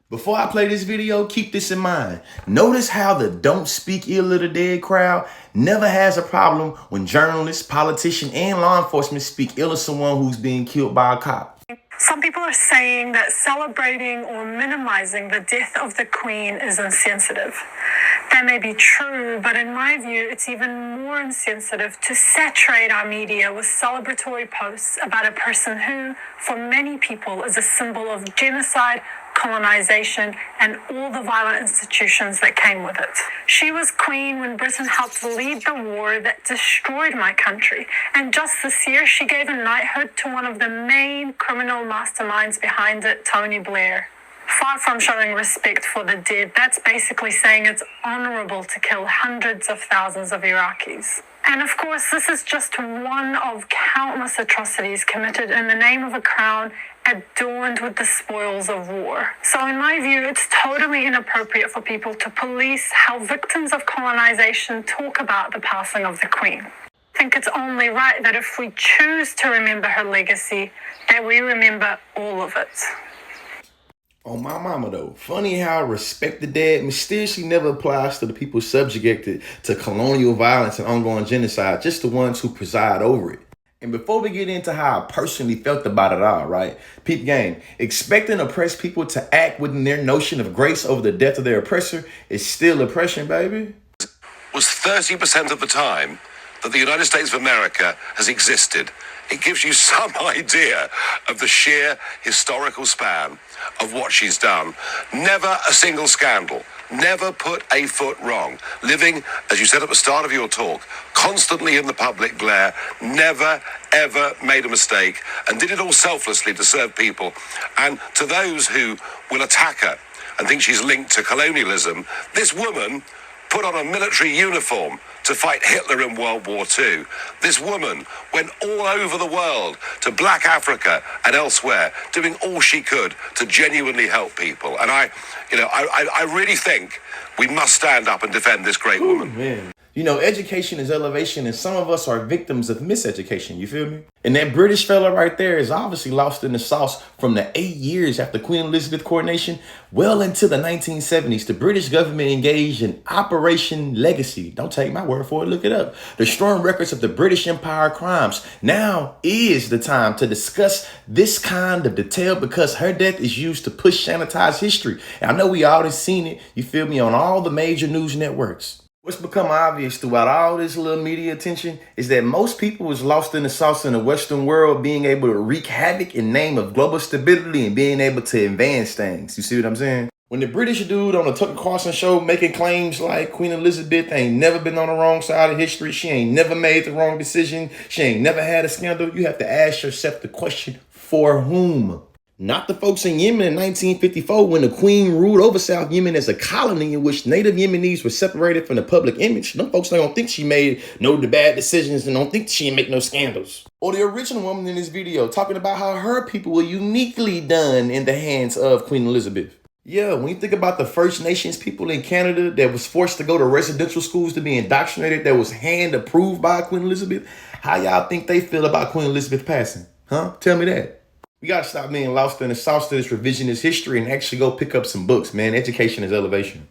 Before I play this video, keep this in mind. Notice how the don't speak ill of the dead crowd never has a problem when journalists, politicians, and law enforcement speak ill of someone who's being killed by a cop. Some people are saying that celebrating or minimizing the death of the Queen is insensitive. That may be true, but in my view, it's even more insensitive to saturate our media with celebratory posts about a person who, for many people, is a symbol of genocide, colonization, and all the violent institutions that came with it. She was queen when Britain helped lead the war that destroyed my country. And just this year, she gave a knighthood to one of the main criminal masterminds behind it, Tony Blair. Far from showing respect for the dead, that's basically saying it's honorable to kill hundreds of thousands of Iraqis. And of course, this is just one of countless atrocities committed in the name of a crown adorned with the spoils of war. So in my view, it's totally inappropriate for people to police how victims of colonization talk about the passing of the Queen. I think it's only right that if we choose to remember her legacy, that we remember all of it. Oh, my mama, though. Funny how respect the dead mysteriously never applies to the people subjugated to colonial violence and ongoing genocide, just the ones who preside over it. And before we get into how I personally felt about it all, right? Peep game, expecting oppressed people to act within their notion of grace over the death of their oppressor is still oppression, baby. Was 30% of the time that the United States of America has existed. It gives you some idea of the sheer historical span of what she's done. Never a single scandal, never put a foot wrong. Living, as you said at the start of your talk, constantly in the public glare, never, ever made a mistake, and did it all selflessly to serve people. And to those who will attack her and think she's linked to colonialism, this woman put on a military uniform to fight Hitler in World War II. This woman went all over the world to Black Africa and elsewhere, doing all she could to genuinely help people. And I really think we must stand up and defend this great woman. Man. You know, education is elevation, and some of us are victims of miseducation, you feel me? And that British fella right there is obviously lost in the sauce from the 8 years after Queen Elizabeth coronation, well into the 1970s. The British government engaged in Operation Legacy. Don't take my word for it, look it up. Destroying records of the British Empire crimes. Now is the time to discuss this kind of detail because her death is used to push sanitized history. And I know we all have seen it, you feel me, on all the major news networks. What's become obvious throughout all this little media attention is that most people was lost in the sauce in the Western world, being able to wreak havoc in name of global stability and being able to advance things. You see what I'm saying? When the British dude on the Tucker Carlson show making claims like Queen Elizabeth ain't never been on the wrong side of history, she ain't never made the wrong decision, she ain't never had a scandal, you have to ask yourself the question, for whom? Not the folks in Yemen in 1954 when the Queen ruled over South Yemen as a colony in which native Yemenis were separated from the public image. Them folks don't think she made no bad decisions and don't think she didn't make no scandals. Or the original woman in this video talking about how her people were uniquely done in the hands of Queen Elizabeth. Yeah, when you think about the First Nations people in Canada that was forced to go to residential schools to be indoctrinated, that was hand approved by Queen Elizabeth, how y'all think they feel about Queen Elizabeth passing? Huh? Tell me that. We got to stop being lost in the sauce to this revisionist history and actually go pick up some books, man. Education is elevation.